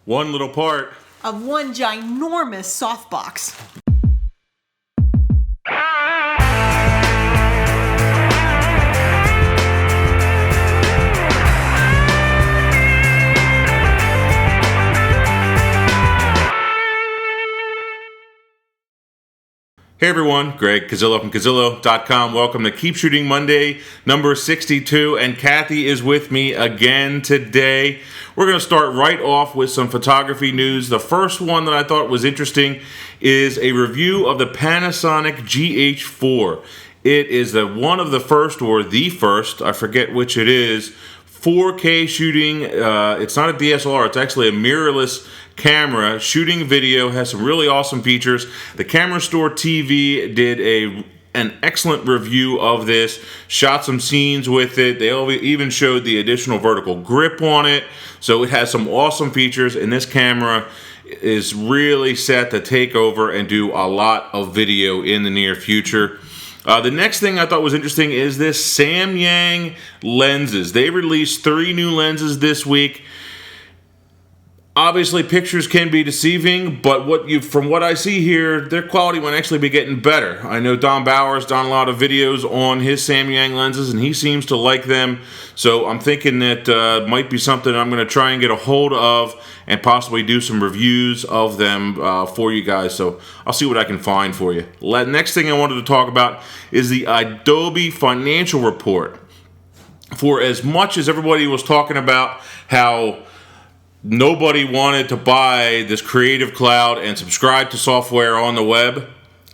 One little part of one ginormous softbox. Hey everyone, Greg Cazillo from Cazillo.com. Welcome to Keep Shooting Monday, number 62, and Kathy is with me again today. We're going to start right off with some photography news. The first one that I thought was interesting is a review of the Panasonic GH4. It is one of the first, or the first, I forget which it is, 4K shooting. It's not a DSLR, it's actually a mirrorless camera shooting video. Has some really awesome features. The Camera Store TV did an excellent review of this, shot some scenes with it. They even showed the additional vertical grip on it, so it has some awesome features, and this camera is really set to take over and do a lot of video in the near future. The next thing I thought was interesting is this Samyang Lenses. They released 3 new lenses this week. Obviously, pictures can be deceiving, but from what I see here, their quality might actually be getting better. I know Don Bauer's done a lot of videos on his Samyang lenses, and he seems to like them. So I'm thinking that might be something I'm going to try and get a hold of and possibly do some reviews of them for you guys. So I'll see what I can find for you. Next thing I wanted to talk about is the Adobe financial report. For as much as everybody was talking about how nobody wanted to buy this Creative Cloud and subscribe to software on the web,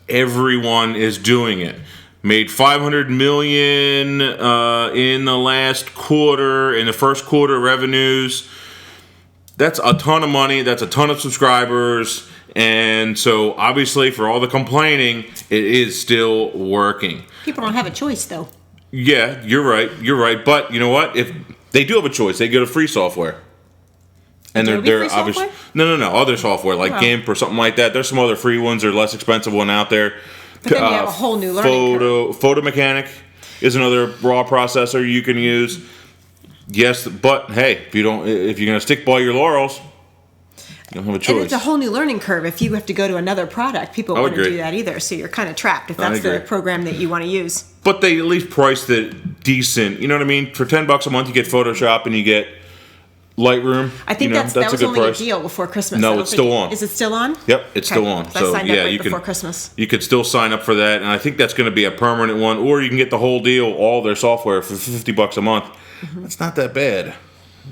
everyone is doing it. Made $500 million in the last quarter, in the first quarter revenues. That's a ton of money. That's a ton of subscribers. And so obviously for all the complaining, it is still working. People don't have a choice though. Yeah, you're right. You're right. But you know what? If they do have a choice, they go to free software. And they're obviously no other software like GIMP or something like that. There's some other free ones or less expensive one out there. But then you have a whole new learning curve. Photo Mechanic is another raw processor you can use. Yes, but hey, if you're gonna stick by your laurels, you don't have a choice. And it's a whole new learning curve. If you have to go to another product, people wouldn't do that either. So you're kind of trapped if that's the program that you want to use. But they at least priced it decent. You know what I mean? For $10 a month, you get Photoshop and you get Lightroom. I think that was only a deal before Christmas. No, it's still on. Is it still on? Yep, it's still on. So I signed up right before Christmas. You could still sign up for that, and I think that's going to be a permanent one. Or you can get the whole deal, all their software for $50 a month. Mm-hmm. That's not that bad.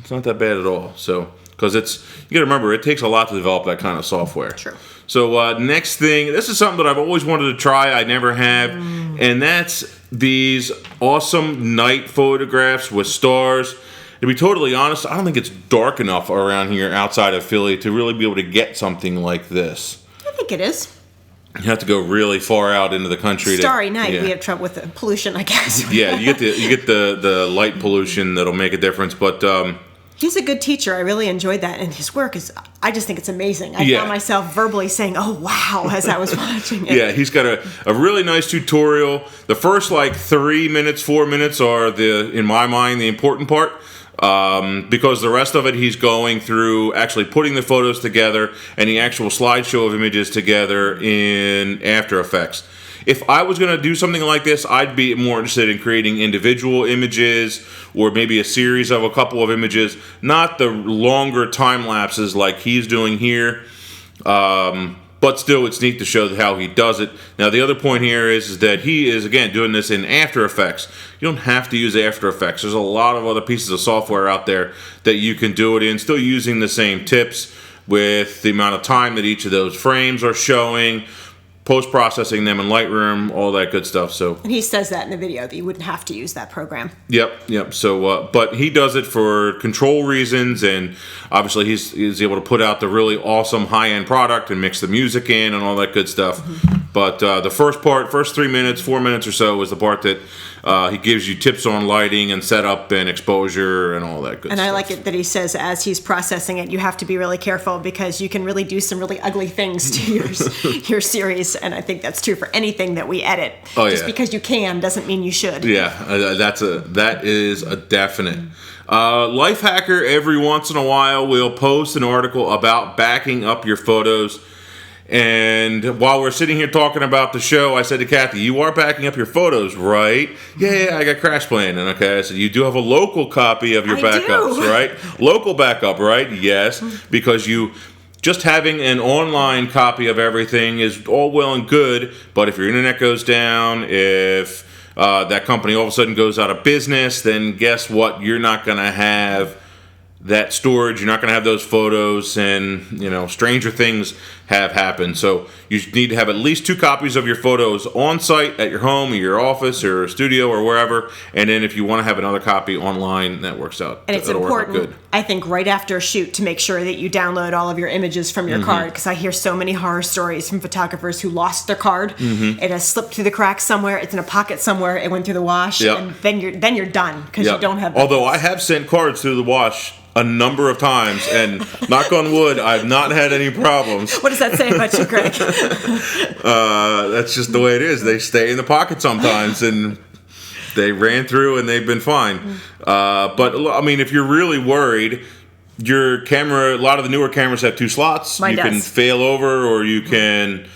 It's not that bad at all. So, because you got to remember, it takes a lot to develop that kind of software. True. So next thing, this is something that I've always wanted to try. I never have, and that's these awesome night photographs with stars. To be totally honest, I don't think it's dark enough around here outside of Philly to really be able to get something like this. I think it is. You have to go really far out into the country. Starry night, we have trouble with the pollution, I guess. Yeah, you get the light pollution that'll make a difference, but he's a good teacher. I really enjoyed that, and his work I just think it's amazing. I found myself verbally saying, "Oh wow," as I was watching it. Yeah, he's got a really nice tutorial. The first 3 minutes, 4 minutes are in my mind, the important part. Because the rest of it he's going through actually putting the photos together and the actual slideshow of images together in After Effects. If I was going to do something like this, I'd be more interested in creating individual images or maybe a series of a couple of images, not the longer time lapses like he's doing here. But still, it's neat to show how he does it. Now, the other point here is that he is, again, doing this in After Effects. You don't have to use After Effects. There's a lot of other pieces of software out there that you can do it in, still using the same tips with the amount of time that each of those frames are showing, post-processing them in Lightroom, all that good stuff. And he says that in the video, that you wouldn't have to use that program. Yep. So, but he does it for control reasons, and obviously he's able to put out the really awesome high-end product and mix the music in and all that good stuff. Mm-hmm. But the first 3 minutes, 4 minutes or so, is the part that he gives you tips on lighting and setup and exposure and all that good stuff. And I like it that he says as he's processing it, you have to be really careful because you can really do some really ugly things to your series. And I think that's true for anything that we edit. Oh, Just yeah. because you can doesn't mean you should. Yeah, that is a definite. Lifehacker every once in a while will post an article about backing up your photos. And while we're sitting here talking about the show, I said to Kathy, "You are backing up your photos, right?" Yeah, I got CrashPlan. And okay, I said, "You do have a local copy of your backups, right? Local backup, right?" Yes, because you just having an online copy of everything is all well and good, but if your internet goes down, if that company all of a sudden goes out of business, then guess what? You're not going to have that storage, you're not going to have those photos, and stranger things have happened. So you need to have at least 2 copies of your photos on site at your home or your office or studio or wherever, and then if you want to have another copy online, that works out. And it's important, I think, right after a shoot to make sure that you download all of your images from your card, because I hear so many horror stories from photographers who lost their card. It has slipped through the cracks somewhere, it's in a pocket somewhere, it went through the wash, and then you're done because you don't have. Although I have sent cards through the wash a number of times, and knock on wood, I've not had any problems. What does that say about you, Greg? That's just the way it is. They stay in the pocket sometimes, and they ran through, and they've been fine. But I mean, if you're really worried, your camera, a lot of the newer cameras have 2 slots. Mine does. Can fail over, or you can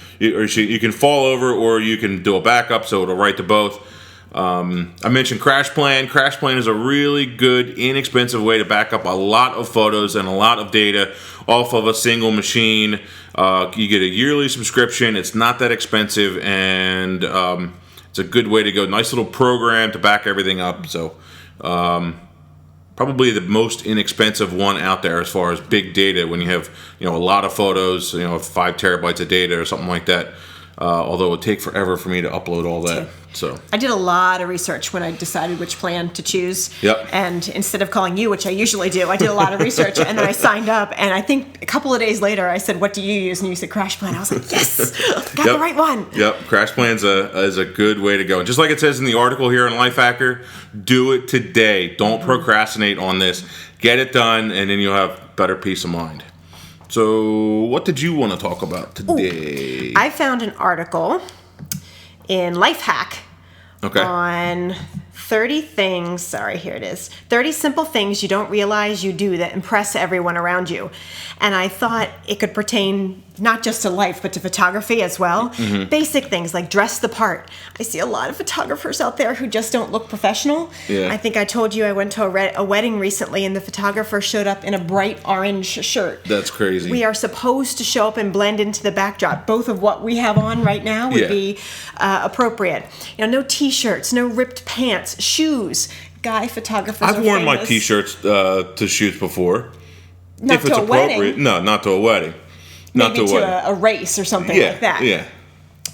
fall over, or you can do a backup, so it'll write to both. I mentioned CrashPlan. CrashPlan is a really good, inexpensive way to back up a lot of photos and a lot of data off of a single machine. You get a yearly subscription. It's not that expensive, and it's a good way to go. Nice little program to back everything up. So probably the most inexpensive one out there as far as big data when you have a lot of photos, 5 terabytes of data or something like that. Although it would take forever for me to upload all that. So I did a lot of research when I decided which plan to choose. Yep. And instead of calling you, which I usually do, I did a lot of research, and then I signed up. And I think a couple of days later, I said, "What do you use?" And you said CrashPlan. I was like, "Yes, got the right one." Yep. CrashPlan's is a good way to go. And just like it says in the article here on Lifehacker, do it today. Don't procrastinate on this. Get it done, and then you'll have better peace of mind. So, what did you want to talk about today? I found an article in Lifehack on 30 things. Sorry, here it is. 30 simple things you don't realize you do that impress everyone around you. And I thought it could pertain not just to life, but to photography as well. Basic things like dress the part. I see a lot of photographers out there who just don't look professional. Yeah. I think I told you I went to a wedding recently, and the photographer showed up in a bright orange shirt. That's crazy. We are supposed to show up and blend into the backdrop. Both of what we have on right now would be appropriate. No t-shirts, no ripped pants, shoes. Guy photographers I've worn my famous. t-shirts to shoots before. Not if to it's a appropriate. wedding. No, not to a wedding. Maybe to a race or something like that. Yeah.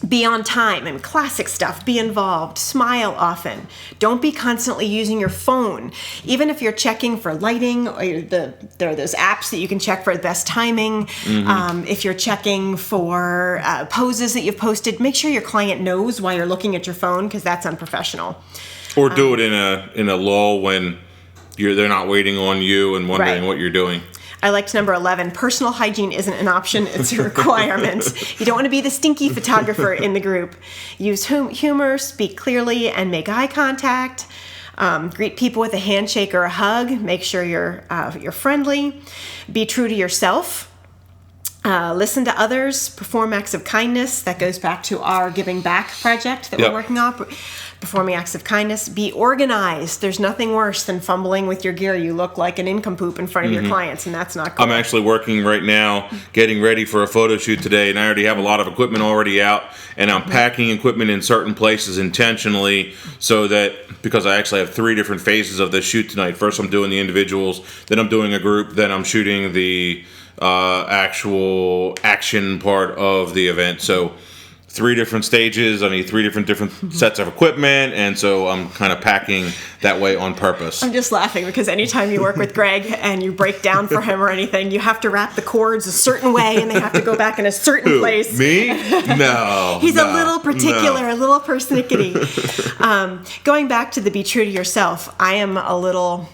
Be on time and classic stuff. Be involved. Smile often. Don't be constantly using your phone. Even if you're checking for lighting, or there are those apps that you can check for the best timing. If you're checking for poses that you've posted, make sure your client knows why you're looking at your phone, because that's unprofessional. Or do it in a lull when they're not waiting on you and wondering what you're doing. I liked number 11. Personal hygiene isn't an option, it's a requirement. You don't want to be the stinky photographer in the group. Use humor, speak clearly, and make eye contact. Greet people with a handshake or a hug. Make sure you're friendly. Be true to yourself. Listen to others. Perform acts of kindness. That goes back to our Giving Back project that we're working on. Performing acts of kindness. Be organized. There's nothing worse than fumbling with your gear. You look like an nincompoop in front of your clients, and that's not cool. I'm actually working right now, getting ready for a photo shoot today, and I already have a lot of equipment already out, and I'm packing equipment in certain places intentionally so that, because I actually have 3 different phases of this shoot tonight. First, I'm doing the individuals, then I'm doing a group, then I'm shooting the actual action part of the event. So 3 different stages. I need 3 different sets of equipment, and so I'm kind of packing that way on purpose. I'm just laughing because anytime you work with Greg and you break down for him or anything, you have to wrap the cords a certain way and they have to go back in a certain place. Me? No. He's a little particular, a little persnickety. Going back to the be true to yourself, I am a little,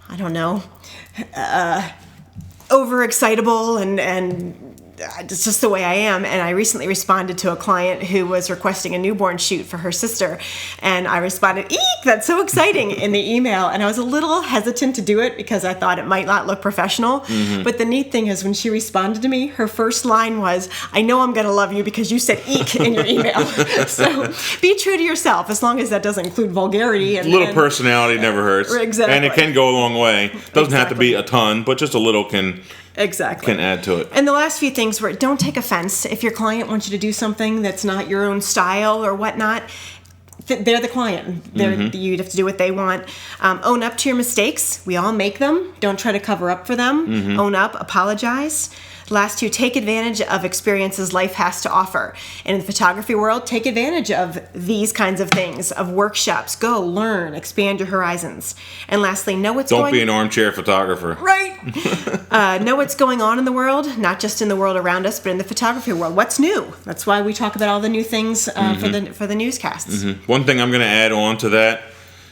I don't know, overexcitable and it's just the way I am. And I recently responded to a client who was requesting a newborn shoot for her sister. And I responded, "Eek, that's so exciting," in the email. And I was a little hesitant to do it because I thought it might not look professional. Mm-hmm. But the neat thing is when she responded to me, her first line was, "I know I'm going to love you because you said eek in your email." So be true to yourself, as long as that doesn't include vulgarity. And a little personality never hurts. Exactly. And it can go a long way. Doesn't have to be a ton, but just a little can add to it. And the last few things were, don't take offense if your client wants you to do something that's not your own style or whatnot. They're the client. You'd have to do what they want. Own up to your mistakes. We all make them. Don't try to cover up for them. Mm-hmm. Own up. Apologize. Last 2, take advantage of experiences life has to offer. And in the photography world, take advantage of these kinds of things, of workshops. Go, learn, expand your horizons. And lastly, know what's Don't be an armchair photographer. Right. Know what's going on in the world, not just in the world around us, but in the photography world. What's new? That's why we talk about all the new things for the newscasts. Mm-hmm. One thing I'm going to add on to that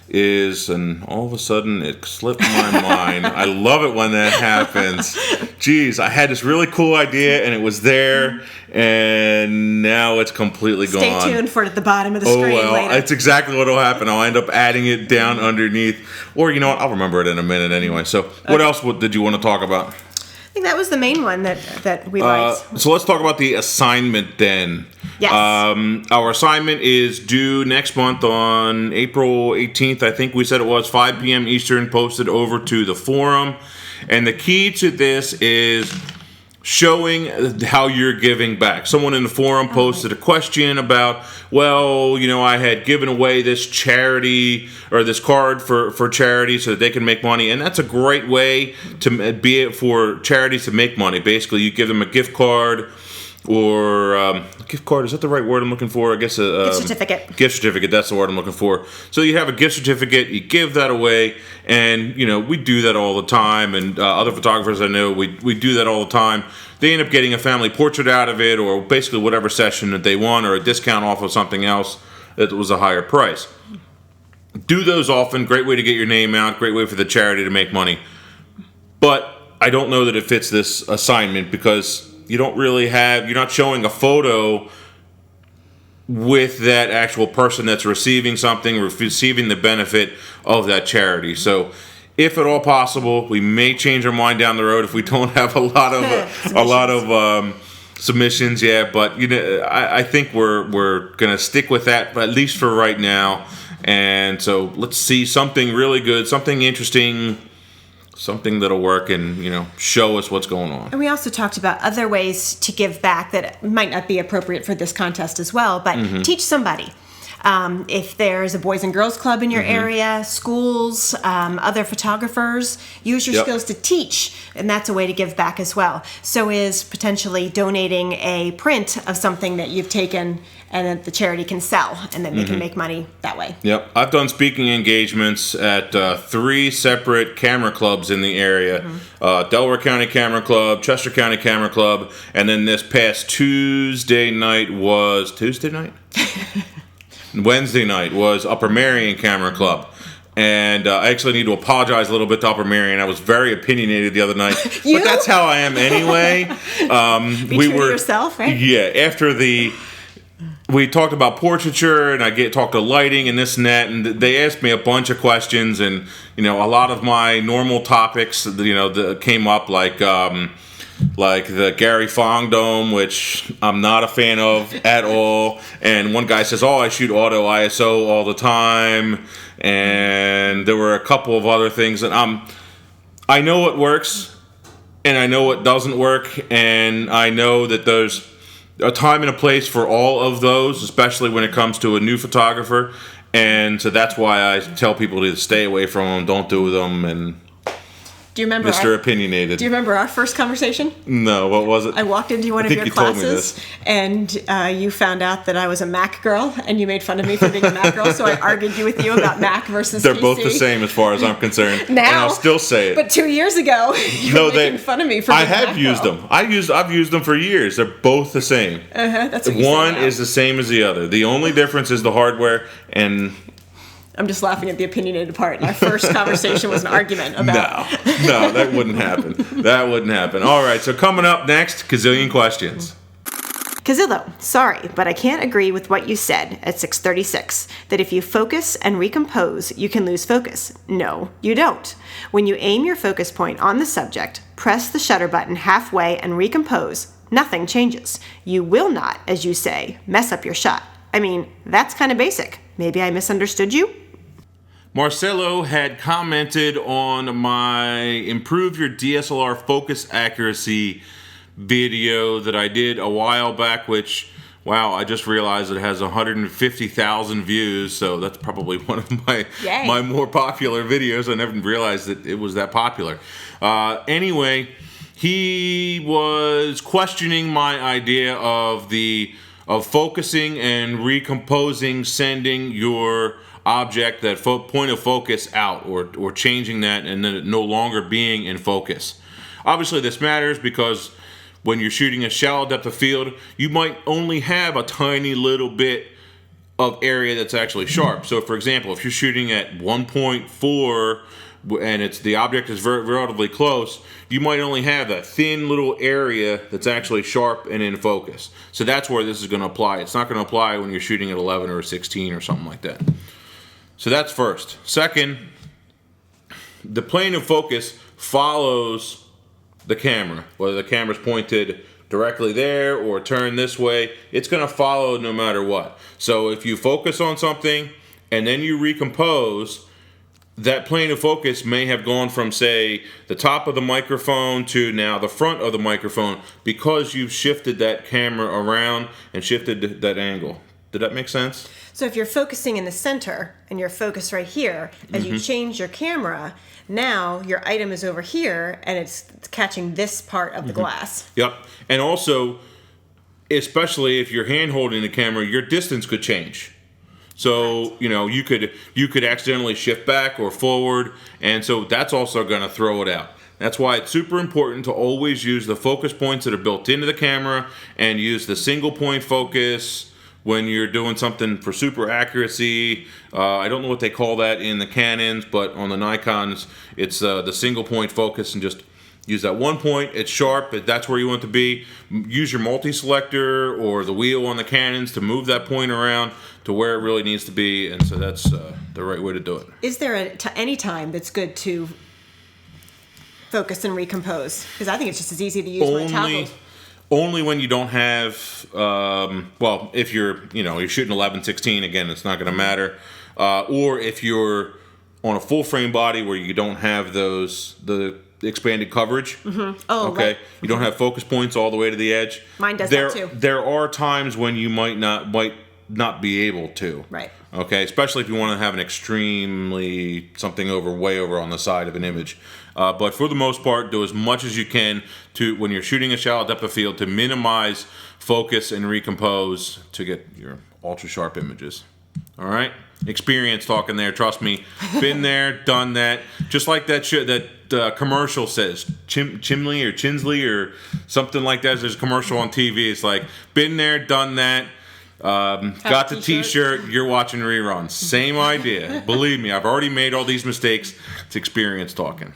is, and all of a sudden it slipped my mind. I love it when that happens. Geez, I had this really cool idea and it was there, and now it's completely gone. Stay tuned for it at the bottom of the screen later. That's exactly what will happen. I'll end up adding it down underneath, or you know what? I'll remember it in a minute anyway. So, what else did you want to talk about? I think that was the main one that we liked. So let's talk about the assignment then. Yes. Our assignment is due next month on April 18th. I think we said it was 5 p.m. Eastern, posted over to the forum. And the key to this is showing how you're giving back. Someone in the forum posted a question about, well, you know, I had given away this charity or this card for charity so that they can make money. And that's a great way to be it for charities to make money. Basically, you give them a gift card or gift card. Is that the right word I'm looking for? I guess a gift certificate. Gift certificate. That's the word I'm looking for. So you have a gift certificate. You give that away, and you know we do that all the time. And other photographers I know, we do that all the time. They end up getting a family portrait out of it, or basically whatever session that they want, or a discount off of something else that was a higher price. Do those often. Great way to get your name out. Great way for the charity to make money. But I don't know that it fits this assignment because you don't really have, you're not showing a photo with that actual person that's receiving something, receiving the benefit of that charity. So if at all possible, we may change our mind down the road if we don't have a lot of submissions. Yeah, but you know, I think we're gonna stick with that, at least for right now. And so let's see something really good, something interesting, something that'll work and, you know, show us what's going on. And we also talked about other ways to give back that might not be appropriate for this contest as well, but teach somebody. If there's a Boys and Girls Club in your area, schools, other photographers, use your skills to teach, and that's a way to give back as well. So is potentially donating a print of something that you've taken and that the charity can sell, and then they can make money that way. Yep. I've done speaking engagements at 3 separate camera clubs in the area. Delaware County Camera Club, Chester County Camera Club, and then this past Tuesday night was Wednesday night was Upper Marion Camera Club. And I actually need to apologize a little bit to Upper Marion. I was very opinionated the other night. But that's how I am anyway. Be true to yourself, right? Yeah, after we talked about portraiture, and I talked to lighting and this and that, and they asked me a bunch of questions, and you know, a lot of my normal topics, you know, came up, like the Gary Fong Dome, which I'm not a fan of at all. And one guy says, "Oh, I shoot auto ISO all the time," and there were a couple of other things, and I know what works, and I know what doesn't work, and I know that there's a time and a place for all of those, especially when it comes to a new photographer. And so that's why I tell people to stay away from them, don't do them. And Do you remember Mr. Opinionated. Do you remember our first conversation? No, what was it? I walked into one of your classes, and you found out that I was a Mac girl, and you made fun of me for being a Mac girl. So I argued with you about Mac versus They're PC. both the same as far as I'm concerned. Now, and I'll still say it. But 2 years ago, you were making fun of me for being a Mac girl. I have used them. I've used them for years. They're both the same. That's what you One say now. is the same as the other. The only difference is the hardware and. I'm just laughing at the opinionated part. Our first conversation was an argument about... No, that wouldn't happen. That wouldn't happen. All right, so coming up next, Cazillion questions. Cazillo, sorry, but I can't agree with what you said at 6:36, that if you focus and recompose, you can lose focus. No, you don't. When you aim your focus point on the subject, press the shutter button halfway and recompose, nothing changes. You will not, as you say, mess up your shot. I mean, that's kind of basic. Maybe I misunderstood you? Marcelo had commented on my Improve Your DSLR Focus Accuracy video that I did a while back, which, wow, I just realized it has 150,000 views, so that's probably one of my more popular videos. I never realized that it was that popular. Anyway, he was questioning my idea of focusing and recomposing, sending your object, that point of focus out, or changing that and then it no longer being in focus. Obviously this matters because when you're shooting a shallow depth of field, you might only have a tiny little bit of area that's actually sharp. So for example, if you're shooting at 1.4 and the object is relatively close, you might only have that thin little area that's actually sharp and in focus. So that's where this is going to apply. It's not going to apply when you're shooting at 11 or 16 or something like that. So that's first. Second, the plane of focus follows the camera. Whether the camera's pointed directly there or turned this way, it's going to follow no matter what. So if you focus on something and then you recompose, that plane of focus may have gone from, say, the top of the microphone to now the front of the microphone because you've shifted that camera around and shifted that angle. Did that make sense? So if you're focusing in the center and you're focused right here, as you change your camera, now your item is over here and it's catching this part of the glass. Yep. And also, especially if you're hand holding the camera, your distance could change. So, you know, you could accidentally shift back or forward, and so that's also going to throw it out. That's why it's super important to always use the focus points that are built into the camera and use the single point focus when you're doing something for super accuracy. I don't know what they call that in the Canons, but on the Nikons, it's the single point focus, and just use that one point. It's sharp. That's where you want it to be. Use your multi-selector or the wheel on the Canons to move that point around to where it really needs to be, and so that's the right way to do it. Is there any time that's good to focus and recompose? Because I think it's just as easy to use my toggle. Only when you don't have, well, if you're shooting 11-16, again, it's not going to matter. Or if you're on a full frame body where you don't have the expanded coverage. Mm-hmm. Oh, okay. right. You don't have focus points all the way to the edge. Mine does that too. There are times when you might not be able to. Right. Okay, especially if you want to have an extremely something way over on the side of an image. But for the most part, do as much as you can to, when you're shooting a shallow depth of field, to minimize focus and recompose to get your ultra sharp images. All right, experience talking there. Trust me, been there, done that. Just like that commercial says, Chimley or Chinsley or something like that. There's a commercial on TV. It's like, been there, done that. Got the t-shirt, you're watching reruns. Same idea. Believe me, I've already made all these mistakes. It's experience talking.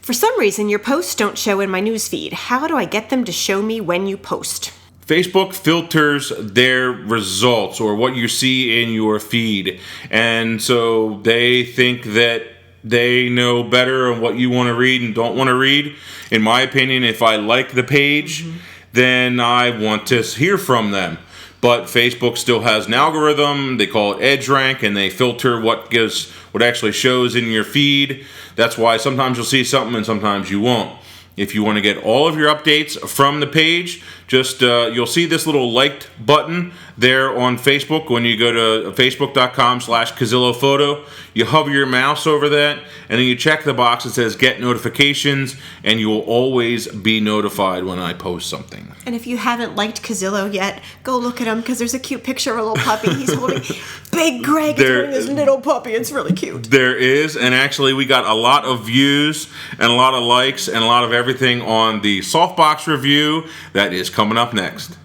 For some reason, your posts don't show in my newsfeed. How do I get them to show me when you post? Facebook filters their results or what you see in your feed. And so they think that they know better on what you want to read and don't want to read. In my opinion, if I like the page, then I want to hear from them. But Facebook still has an algorithm. They call it EdgeRank, and they filter what actually shows in your feed. That's why sometimes you'll see something and sometimes you won't. If you want to get all of your updates from the page, just you'll see this little liked button there on Facebook when you go to facebook.com/Cazillo Photo. You hover your mouse over that, and then you check the box that says Get Notifications, and you will always be notified when I post something. And if you haven't liked Cazillo yet, go look at him, because there's a cute picture of a little puppy. He's holding Big Greg is holding this little puppy. It's really cute. There is, and actually we got a lot of views and a lot of likes and a lot of everything on the softbox review that is coming up next.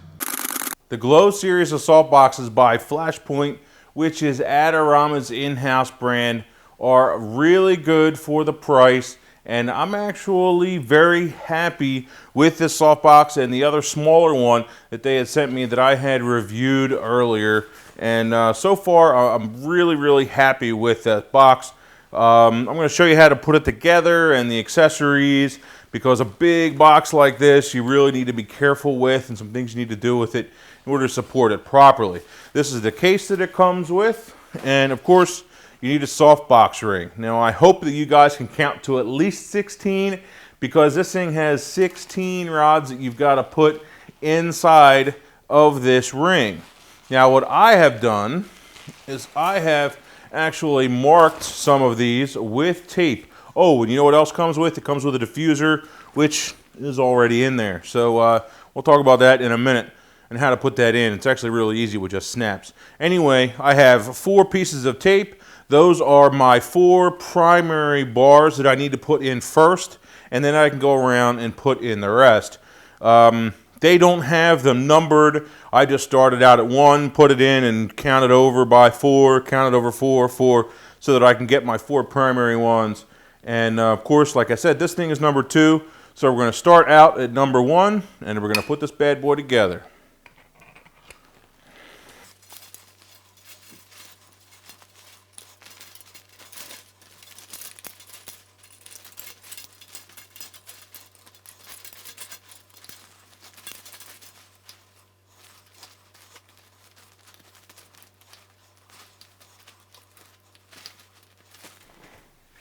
The Glow series of softboxes by Flashpoint, which is Adorama's in-house brand, are really good for the price, and I'm actually very happy with this softbox and the other smaller one that they had sent me that I had reviewed earlier. And so far I'm really happy with that box. I'm going to show you how to put it together and the accessories, because a big box like this you really need to be careful with, and some things you need to do with it in order to support it properly. This is the case that it comes with, and of course you need a softbox ring. Now I hope that you guys can count to at least 16, because this thing has 16 rods that you've got to put inside of this ring. Now what I have done is I have actually marked some of these with tape. Oh, and you know what else comes with? It comes with a diffuser, which is already in there. So we'll talk about that in a minute and how to put that in. It's actually really easy with just snaps. Anyway, I have 4 pieces of tape. Those are my 4 primary bars that I need to put in first, and then I can go around and put in the rest. They don't have them numbered. I just started out at 1, put it in, and counted over by 4, counted over 4, so that I can get my 4 primary ones. And of course, like I said, this thing is number 2. So we're going to start out at number 1, and we're going to put this bad boy together.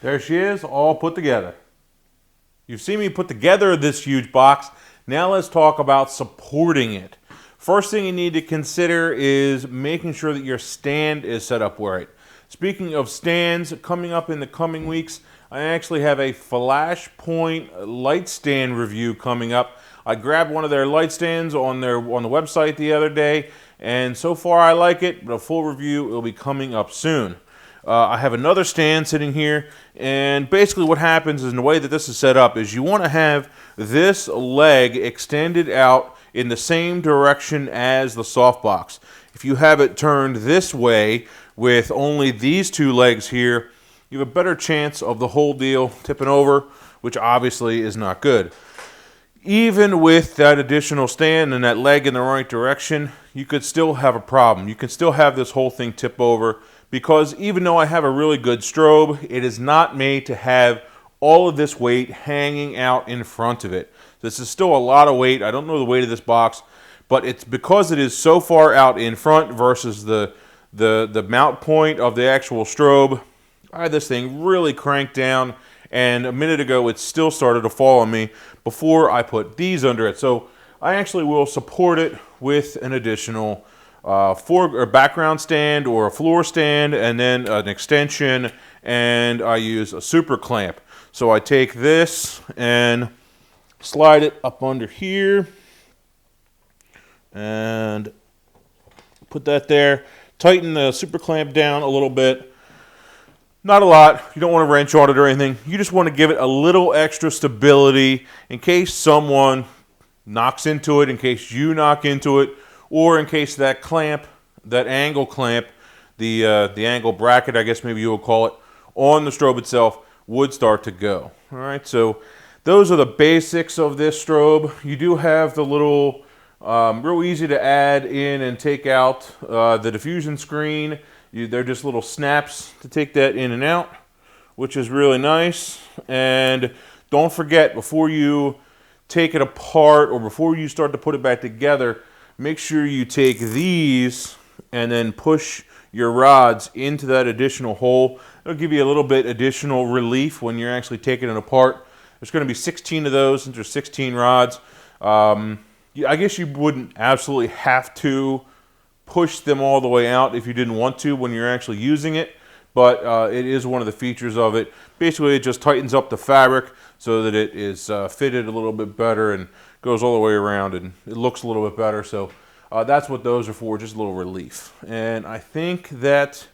There she is, all put together. You've seen me put together this huge box. Now let's talk about supporting it. First thing you need to consider is making sure that your stand is set up right. Speaking of stands, coming up in the coming weeks, I actually have a Flashpoint light stand review coming up. I grabbed one of their light stands on the website the other day, and so far I like it, but a full review will be coming up soon. I have another stand sitting here, and basically what happens is, in the way that this is set up, is you want to have this leg extended out in the same direction as the softbox. If you have it turned this way with only these 2 legs here, you have a better chance of the whole deal tipping over, which obviously is not good. Even with that additional stand and that leg in the right direction, you could still have a problem. You can still have this whole thing tip over, because even though I have a really good strobe, it is not made to have all of this weight hanging out in front of it. This is still a lot of weight. I don't know the weight of this box, but it's because it is so far out in front versus the mount point of the actual strobe. I had this thing really cranked down, and a minute ago it still started to fall on me before I put these under it. So I actually will support it with an additional background stand or a floor stand, and then an extension, and I use a super clamp. So I take this and slide it up under here and put that there. Tighten the super clamp down a little bit. Not a lot. You don't want to wrench on it or anything. You just want to give it a little extra stability in case someone knocks into it, in case you knock into it, or in case that clamp, that angle clamp, the angle bracket, I guess maybe you would call it, on the strobe itself would start to go. All right, so those are the basics of this strobe. You do have the little, real easy to add in and take out the diffusion screen. They're just little snaps to take that in and out, which is really nice. And don't forget, before you take it apart or before you start to put it back together, make sure you take these and then push your rods into that additional hole. It'll give you a little bit additional relief when you're actually taking it apart. There's going to be 16 of those, since there's 16 rods. I guess you wouldn't absolutely have to push them all the way out if you didn't want to when you're actually using it, but it is one of the features of it. Basically, it just tightens up the fabric so that it is fitted a little bit better and goes all the way around, and it looks a little bit better. So that's what those are for, just a little relief. And I think that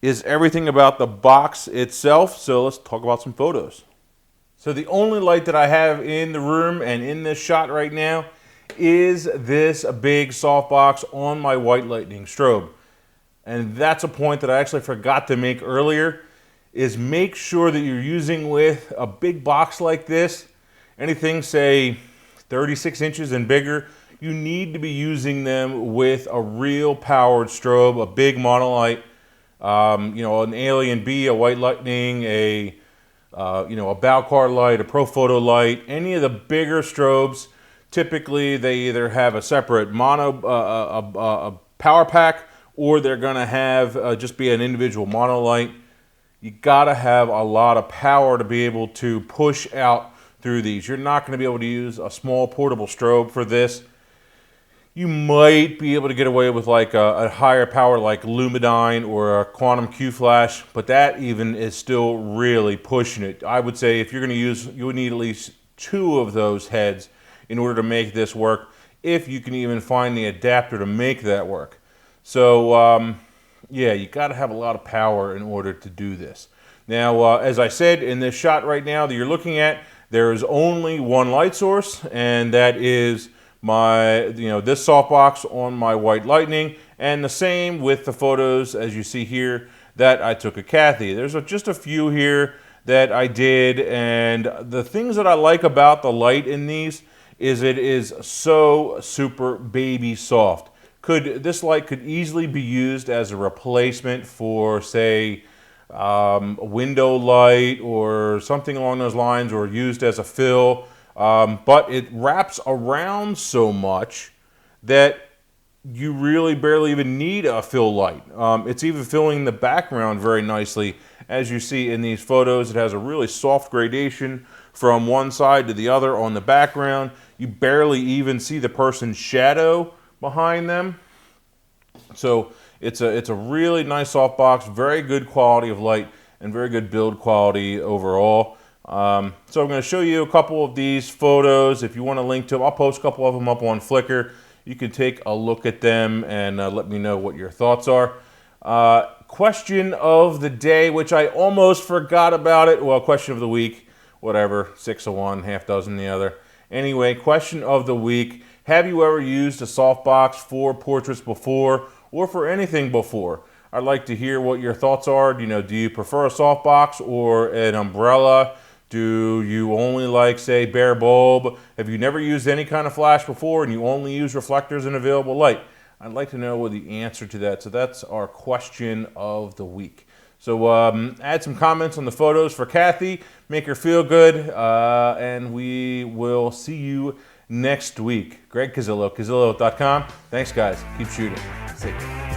is everything about the box itself. So let's talk about some photos. So the only light that I have in the room and in this shot right now is this big softbox on my white lightning strobe. And that's a point that I actually forgot to make earlier, is make sure that you're using with a big box like this, anything say 36 inches and bigger, you need to be using them with a real powered strobe, a big monolight, you know, an Alien B, a white lightning, a you know, a Balcar light, a Profoto light, any of the bigger strobes. Typically, they either have a separate a power pack, or they're going to have just be an individual monolight. You got to have a lot of power to be able to push out through these. You're not going to be able to use a small portable strobe for this. You might be able to get away with like a higher power like Lumidyne or a Quantum Q Flash, but that even is still really pushing it. I would say if you're going to use, you would need at least 2 of those heads in order to make this work, if you can even find the adapter to make that work. So yeah, you got to have a lot of power in order to do this. Now, as I said, in this shot right now that you're looking at, there is only one light source, and that is my, you know, this softbox on my white lightning, and the same with the photos as you see here that I took of Kathy. There's just a few here that I did, and the things that I like about the light in these is it is so super baby soft. This light could easily be used as a replacement for, say, a window light or something along those lines, or used as a fill. But it wraps around so much that you really barely even need a fill light. It's even filling the background very nicely. As you see in these photos, it has a really soft gradation from one side to the other on the background. You barely even see the person's shadow behind them. So it's a really nice softbox, very good quality of light, and very good build quality overall. So I'm going to show you a couple of these photos. If you want to link to them, I'll post a couple of them up on Flickr. You can take a look at them and let me know what your thoughts are. Question of the day, which I almost forgot about it. Well, question of the week, whatever, 6 of one, half dozen the other. Anyway, question of the week. Have you ever used a softbox for portraits before, or for anything before? I'd like to hear what your thoughts are. You know, do you prefer a softbox or an umbrella? Do you only like, say, bare bulb? Have you never used any kind of flash before and you only use reflectors and available light? I'd like to know what the answer to that. So that's our question of the week. So add some comments on the photos for Kathy. Make her feel good. And we will see you next week. Greg Cazillo, Cazillo.com. Thanks, guys. Keep shooting. See you.